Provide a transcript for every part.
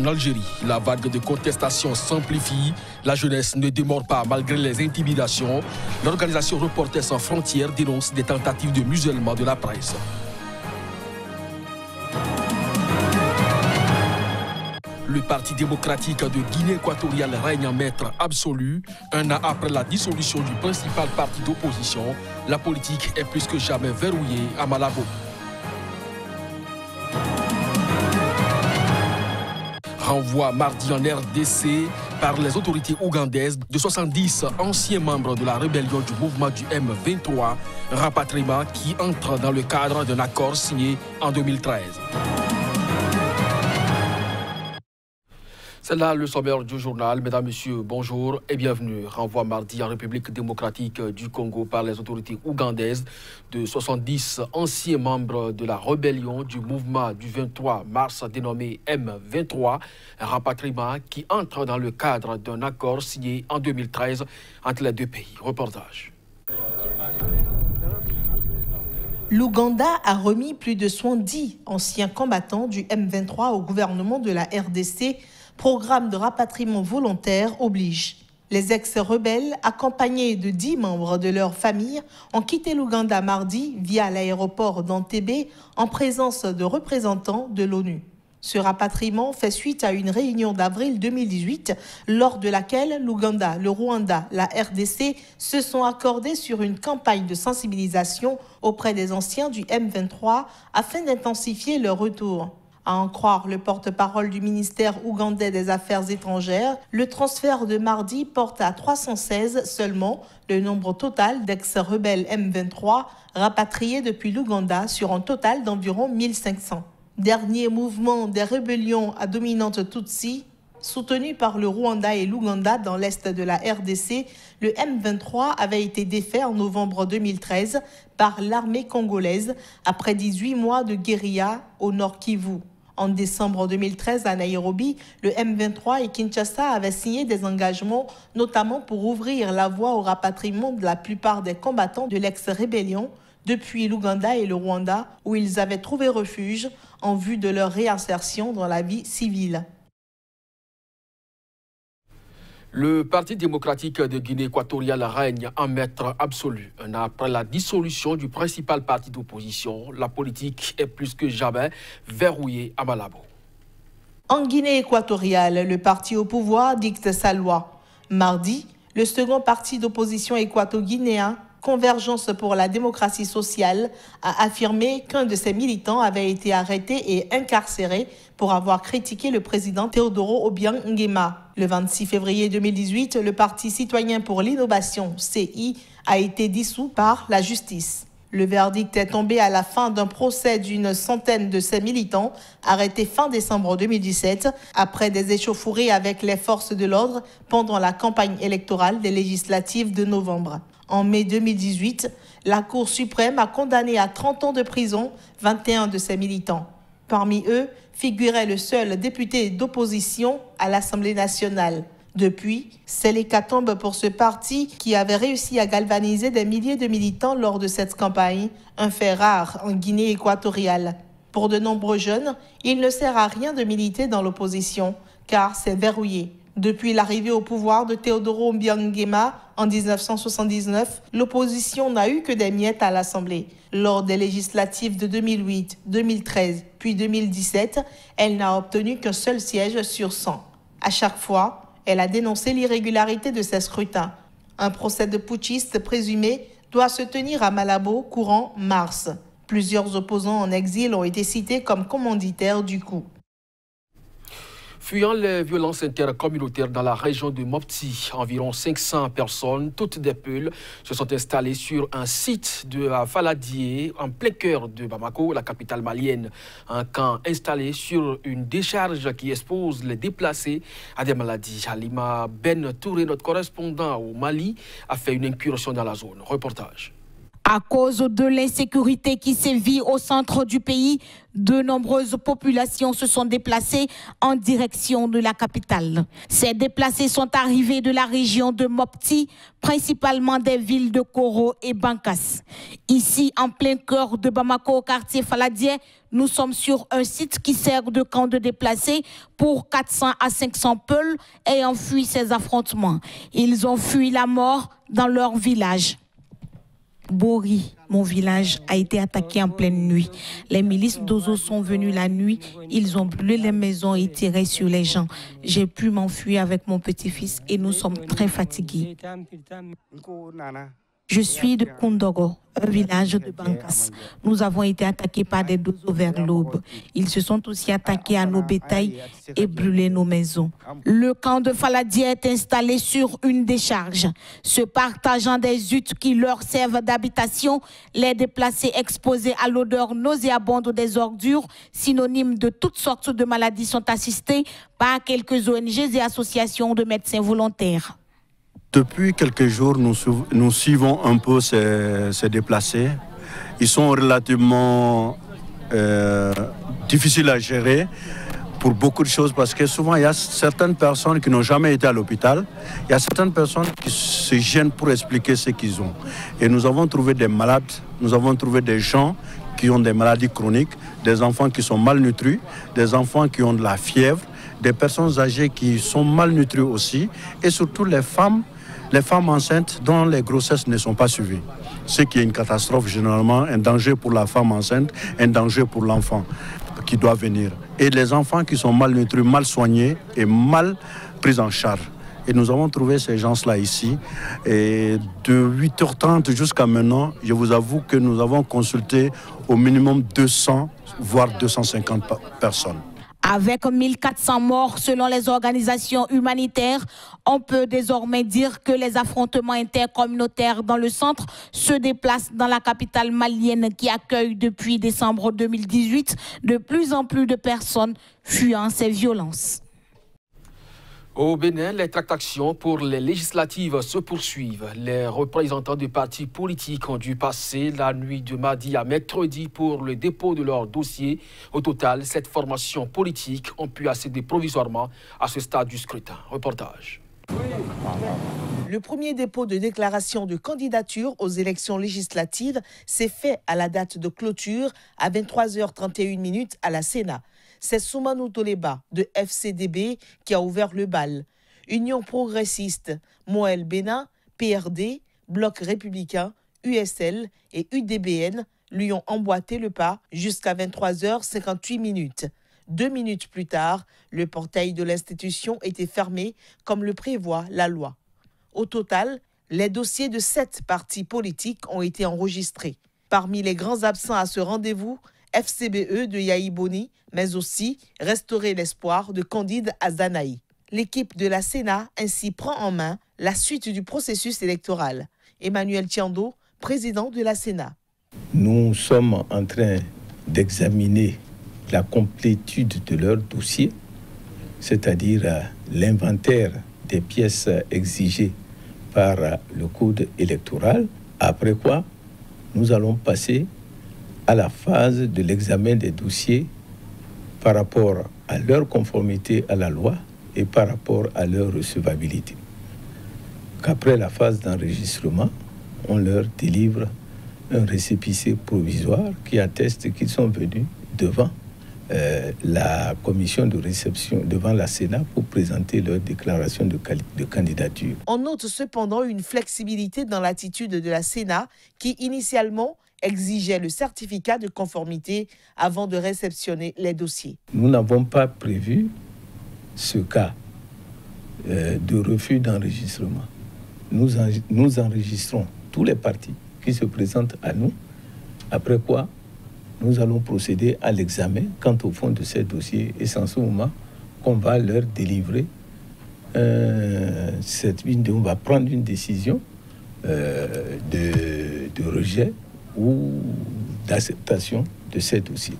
En Algérie, la vague de contestation s'amplifie. La jeunesse ne démord pas malgré les intimidations. L'organisation Reporters sans frontières dénonce des tentatives de musellement de la presse. Le Parti démocratique de Guinée équatoriale règne en maître absolu. Un an après la dissolution du principal parti d'opposition, la politique est plus que jamais verrouillée à Malabo. Renvoi mardi en RDC par les autorités ougandaises de 70 anciens membres de la rébellion du mouvement du M23, rapatriement qui entre dans le cadre d'un accord signé en 2013. C'est là le sommaire du journal. Mesdames, Messieurs, bonjour et bienvenue. Renvoi mardi en République démocratique du Congo par les autorités ougandaises de 70 anciens membres de la rébellion du mouvement du 23 mars dénommé M23, un rapatriement qui entre dans le cadre d'un accord signé en 2013 entre les deux pays. Reportage. L'Ouganda a remis plus de 70 anciens combattants du M23 au gouvernement de la RDC. Programme de rapatriement volontaire oblige. Les ex-rebelles, accompagnés de 10 membres de leur famille, ont quitté l'Ouganda mardi via l'aéroport d'Entebbe en présence de représentants de l'ONU. Ce rapatriement fait suite à une réunion d'avril 2018 lors de laquelle l'Ouganda, le Rwanda, la RDC se sont accordés sur une campagne de sensibilisation auprès des anciens du M23 afin d'intensifier leur retour. À en croire le porte-parole du ministère ougandais des Affaires étrangères, le transfert de mardi porte à 316 seulement le nombre total d'ex-rebelles M23 rapatriés depuis l'Ouganda sur un total d'environ 1500. Dernier mouvement des rébellions à dominante Tutsi, soutenu par le Rwanda et l'Ouganda dans l'est de la RDC, le M23 avait été défait en novembre 2013 par l'armée congolaise après 18 mois de guérilla au nord Kivu. En décembre 2013, à Nairobi, le M23 et Kinshasa avaient signé des engagements, notamment pour ouvrir la voie au rapatriement de la plupart des combattants de l'ex-rébellion depuis l'Ouganda et le Rwanda, où ils avaient trouvé refuge en vue de leur réinsertion dans la vie civile. Le Parti démocratique de Guinée équatoriale règne en maître absolu. Un an après la dissolution du principal parti d'opposition, la politique est plus que jamais verrouillée à Malabo. En Guinée équatoriale, le parti au pouvoir dicte sa loi. Mardi, le second parti d'opposition équato-guinéen, Convergence pour la démocratie sociale, a affirmé qu'un de ses militants avait été arrêté et incarcéré pour avoir critiqué le président Teodoro Obiang Nguema. Le 26 février 2018, le Parti citoyen pour l'innovation, CI, a été dissous par la justice. Le verdict est tombé à la fin d'un procès d'une centaine de ses militants, arrêtés fin décembre 2017, après des échauffourées avec les forces de l'ordre pendant la campagne électorale des législatives de novembre. En mai 2018, la Cour suprême a condamné à 30 ans de prison 21 de ses militants. Parmi eux figurait le seul député d'opposition à l'Assemblée nationale. Depuis, c'est l'hécatombe pour ce parti qui avait réussi à galvaniser des milliers de militants lors de cette campagne, un fait rare en Guinée équatoriale. Pour de nombreux jeunes, il ne sert à rien de militer dans l'opposition, car c'est verrouillé. Depuis l'arrivée au pouvoir de Teodoro Obiang Nguema en 1979, l'opposition n'a eu que des miettes à l'Assemblée. Lors des législatives de 2008, 2013 puis 2017, elle n'a obtenu qu'un seul siège sur 100. À chaque fois, elle a dénoncé l'irrégularité de ces scrutins. Un procès de putschistes présumé doit se tenir à Malabo courant mars. Plusieurs opposants en exil ont été cités comme commanditaires du coup. Fuyant les violences intercommunautaires dans la région de Mopti, environ 500 personnes, toutes des Peuls, se sont installées sur un site de Faladié, en plein cœur de Bamako, la capitale malienne. Un camp installé sur une décharge qui expose les déplacés à des maladies. Halima Ben Touré, notre correspondant au Mali, a fait une incursion dans la zone. Reportage. À cause de l'insécurité qui sévit au centre du pays, de nombreuses populations se sont déplacées en direction de la capitale. Ces déplacés sont arrivés de la région de Mopti, principalement des villes de Koro et Bankas. Ici, en plein cœur de Bamako, au quartier Faladier, nous sommes sur un site qui sert de camp de déplacés pour 400 à 500 Peuls ayant fui ces affrontements. Ils ont fui la mort dans leur village. Bori, mon village, a été attaqué en pleine nuit. Les milices d'Ozo sont venues la nuit. Ils ont brûlé les maisons et tiré sur les gens. J'ai pu m'enfuir avec mon petit-fils et nous sommes très fatigués. Je suis de Kundogo, un village de Bankas. Nous avons été attaqués par des Dozo vers l'aube. Ils se sont aussi attaqués à nos bétails et brûlé nos maisons. Le camp de Faladier est installé sur une décharge. Se partageant des huttes qui leur servent d'habitation, les déplacés exposés à l'odeur nauséabonde des ordures, synonyme de toutes sortes de maladies, sont assistés par quelques ONG et associations de médecins volontaires. Depuis quelques jours, nous suivons un peu ces déplacés. Ils sont relativement difficiles à gérer pour beaucoup de choses parce que souvent il y a certaines personnes qui n'ont jamais été à l'hôpital. Il y a certaines personnes qui se gênent pour expliquer ce qu'ils ont. Et nous avons trouvé des malades, nous avons trouvé des gens qui ont des maladies chroniques, des enfants qui sont malnutris, des enfants qui ont de la fièvre, des personnes âgées qui sont malnutries aussi et surtout les femmes enceintes dont les grossesses ne sont pas suivies. Ce qui est une catastrophe généralement, un danger pour la femme enceinte, un danger pour l'enfant qui doit venir. Et les enfants qui sont malnutris, mal soignés et mal pris en charge. Et nous avons trouvé ces gens-là ici. Et de 8h30 jusqu'à maintenant, je vous avoue que nous avons consulté au minimum 200, voire 250 personnes. Avec 1400 morts selon les organisations humanitaires, on peut désormais dire que les affrontements intercommunautaires dans le centre se déplacent dans la capitale malienne qui accueille depuis décembre 2018 de plus en plus de personnes fuyant ces violences. Au Bénin, les tractations pour les législatives se poursuivent. Les représentants des partis politiques ont dû passer la nuit de mardi à mercredi pour le dépôt de leur dossier. Au total, 7 formations politiques ont pu accéder provisoirement à ce stade du scrutin. Reportage. Le premier dépôt de déclaration de candidature aux élections législatives s'est fait à la date de clôture à 23h31 à la Sénat. C'est Soumanou Toleba de FCDB qui a ouvert le bal. Union progressiste, Moël Bénin, PRD, Bloc républicain, USL et UDBN lui ont emboîté le pas jusqu'à 23h58. 2 minutes plus tard, le portail de l'institution était fermé comme le prévoit la loi. Au total, les dossiers de 7 partis politiques ont été enregistrés. Parmi les grands absents à ce rendez-vous, FCBE de Yahi Boni, mais aussi Restaurer l'espoir de Candide Azanaï. L'équipe de la Sénat ainsi prend en main la suite du processus électoral. Emmanuel Tiando, président de la Sénat. Nous sommes en train d'examiner la complétude de leur dossier, c'est-à-dire l'inventaire des pièces exigées par le code électoral, après quoi nous allons passer à la phase de l'examen des dossiers par rapport à leur conformité à la loi et par rapport à leur recevabilité. Qu'après la phase d'enregistrement, on leur délivre un récépissé provisoire qui atteste qu'ils sont venus devant la commission de réception, devant la Sénat pour présenter leur déclaration de candidature. On note cependant une flexibilité dans l'attitude de la Sénat qui initialement exigeait le certificat de conformité avant de réceptionner les dossiers. Nous n'avons pas prévu ce cas de refus d'enregistrement. Nous enregistrons tous les partis qui se présentent à nous, après quoi nous allons procéder à l'examen quant au fond de ces dossiers et c'est en ce moment qu'on va leur délivrer on va prendre une décision de rejet ou d'acceptation de ces dossiers.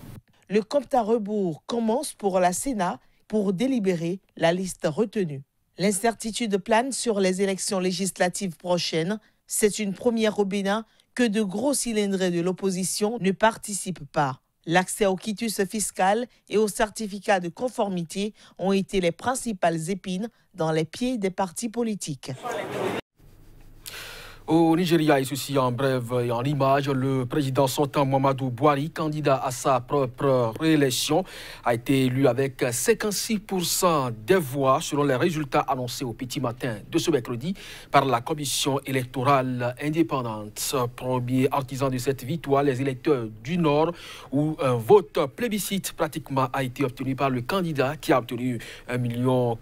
Le compte à rebours commence pour la Sénat pour délibérer la liste retenue. L'incertitude plane sur les élections législatives prochaines. C'est une première au Bénin que de gros cylindrés de l'opposition ne participent pas. L'accès au quitus fiscal et au certificat de conformité ont été les principales épines dans les pieds des partis politiques. Au Nigeria, et ceci en bref et en image, le président sortant Muhammadu Buhari, candidat à sa propre réélection, a été élu avec 56% des voix selon les résultats annoncés au petit matin de ce mercredi par la commission électorale indépendante. Premier artisan de cette victoire, les électeurs du Nord, où un vote plébiscite pratiquement a été obtenu par le candidat qui a obtenu 1,4 million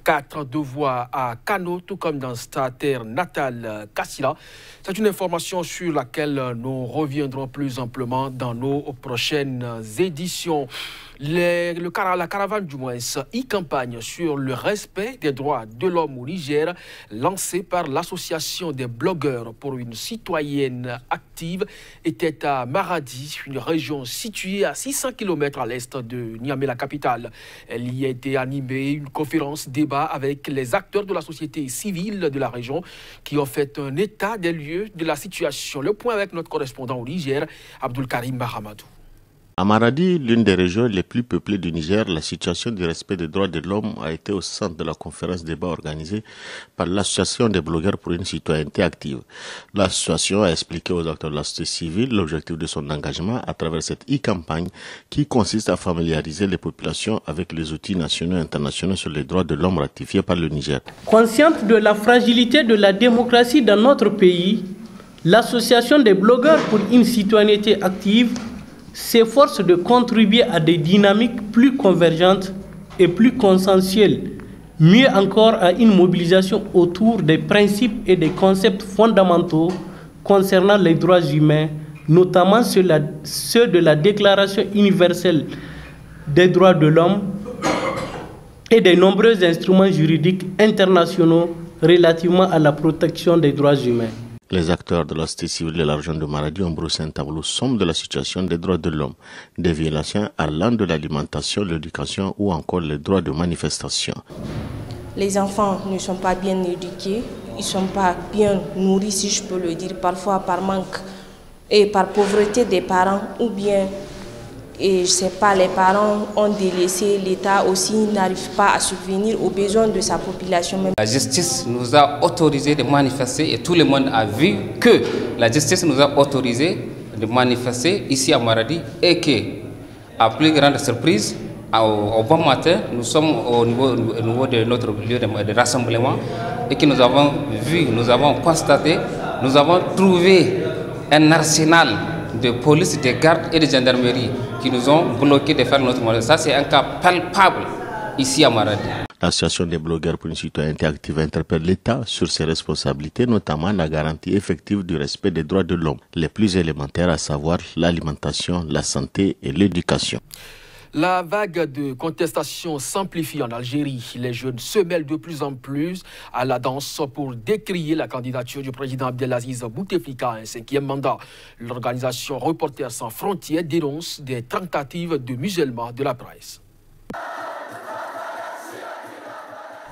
de voix à Kano, tout comme dans sa terre natale, Kassila. C'est une information sur laquelle nous reviendrons plus amplement dans nos prochaines éditions. La caravane du moins e-campagne sur le respect des droits de l'homme au Niger, lancée par l'association des blogueurs pour une citoyenne active, était à Maradi, une région située à 600 km à l'est de Niamey, la capitale. Elle y a été animée une conférence débat avec les acteurs de la société civile de la région qui ont fait un état des lieux de la situation. Le point avec notre correspondant au Niger, Abdul Karim Mahamadou. À Maradi, l'une des régions les plus peuplées du Niger, la situation du respect des droits de l'homme a été au centre de la conférence débat organisée par l'Association des blogueurs pour une citoyenneté active. L'association a expliqué aux acteurs de la société civile l'objectif de son engagement à travers cette e-campagne qui consiste à familiariser les populations avec les outils nationaux et internationaux sur les droits de l'homme ratifiés par le Niger. Consciente de la fragilité de la démocratie dans notre pays, l'Association des blogueurs pour une citoyenneté active s'efforce de contribuer à des dynamiques plus convergentes et plus consensuelles, mieux encore à une mobilisation autour des principes et des concepts fondamentaux concernant les droits humains, notamment ceux de la Déclaration universelle des droits de l'homme et des nombreux instruments juridiques internationaux relativement à la protection des droits humains. Les acteurs de la société civile de la région de Maradi ont brossé un tableau sombre de la situation des droits de l'homme, des violations allant de l'alimentation, l'éducation ou encore les droits de manifestation. Les enfants ne sont pas bien éduqués, ils ne sont pas bien nourris, si je peux le dire, parfois par manque et par pauvreté des parents ou bien, et je sais pas, les parents ont délaissé, l'État aussi n'arrive pas à subvenir aux besoins de sa population. La justice nous a autorisé de manifester et tout le monde a vu que la justice nous a autorisé de manifester ici à Maradi et que, à plus grande surprise, au bon matin, nous sommes au niveau de notre lieu de rassemblement et que nous avons vu, nous avons constaté, nous avons trouvé un arsenal de police, de gardes et de gendarmerie qui nous ont bloqués de faire notre mandat. Ça, c'est un cas palpable ici à Maradi. L'Association des blogueurs pour une citoyenneté active interpelle l'État sur ses responsabilités, notamment la garantie effective du respect des droits de l'homme, les plus élémentaires, à savoir l'alimentation, la santé et l'éducation. La vague de contestation s'amplifie en Algérie. Les jeunes se mêlent de plus en plus à la danse pour décrier la candidature du président Abdelaziz Bouteflika à un 5e mandat. L'organisation Reporters sans frontières dénonce des tentatives de musellement de la presse.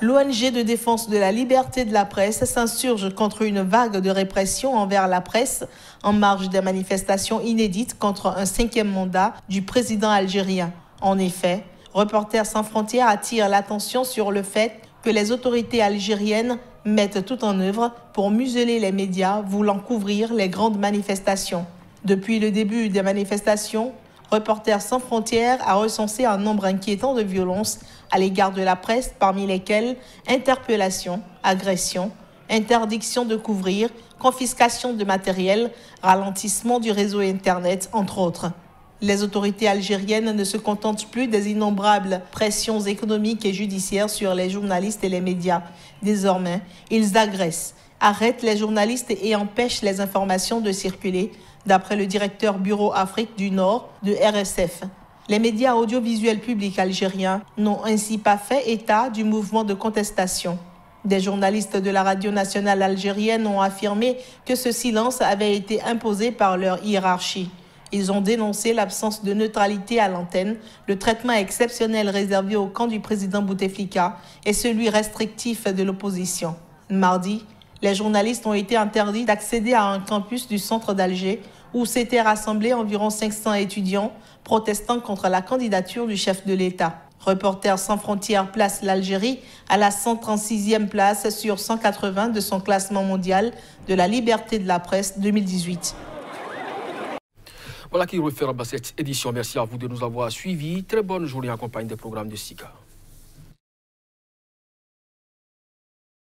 L'ONG de défense de la liberté de la presse s'insurge contre une vague de répression envers la presse en marge des manifestations inédites contre un 5e mandat du président algérien. En effet, Reporters sans frontières attire l'attention sur le fait que les autorités algériennes mettent tout en œuvre pour museler les médias voulant couvrir les grandes manifestations. Depuis le début des manifestations, Reporters sans frontières a recensé un nombre inquiétant de violences à l'égard de la presse, parmi lesquelles interpellations, agressions, interdiction de couvrir, confiscation de matériel, ralentissement du réseau Internet, entre autres. Les autorités algériennes ne se contentent plus des innombrables pressions économiques et judiciaires sur les journalistes et les médias. Désormais, ils agressent, arrêtent les journalistes et empêchent les informations de circuler, d'après le directeur Bureau Afrique du Nord de RSF. Les médias audiovisuels publics algériens n'ont ainsi pas fait état du mouvement de contestation. Des journalistes de la radio nationale algérienne ont affirmé que ce silence avait été imposé par leur hiérarchie. Ils ont dénoncé l'absence de neutralité à l'antenne, le traitement exceptionnel réservé au camp du président Bouteflika et celui restrictif de l'opposition. Mardi, Les journalistes ont été interdits d'accéder à un campus du centre d'Alger où s'étaient rassemblés environ 500 étudiants protestant contre la candidature du chef de l'État. Reporters sans frontières place l'Algérie à la 136e place sur 180 de son classement mondial de la liberté de la presse 2018. Voilà qui referme cette édition. Merci à vous de nous avoir suivis. Très bonne journée en compagnie des programmes de SICA.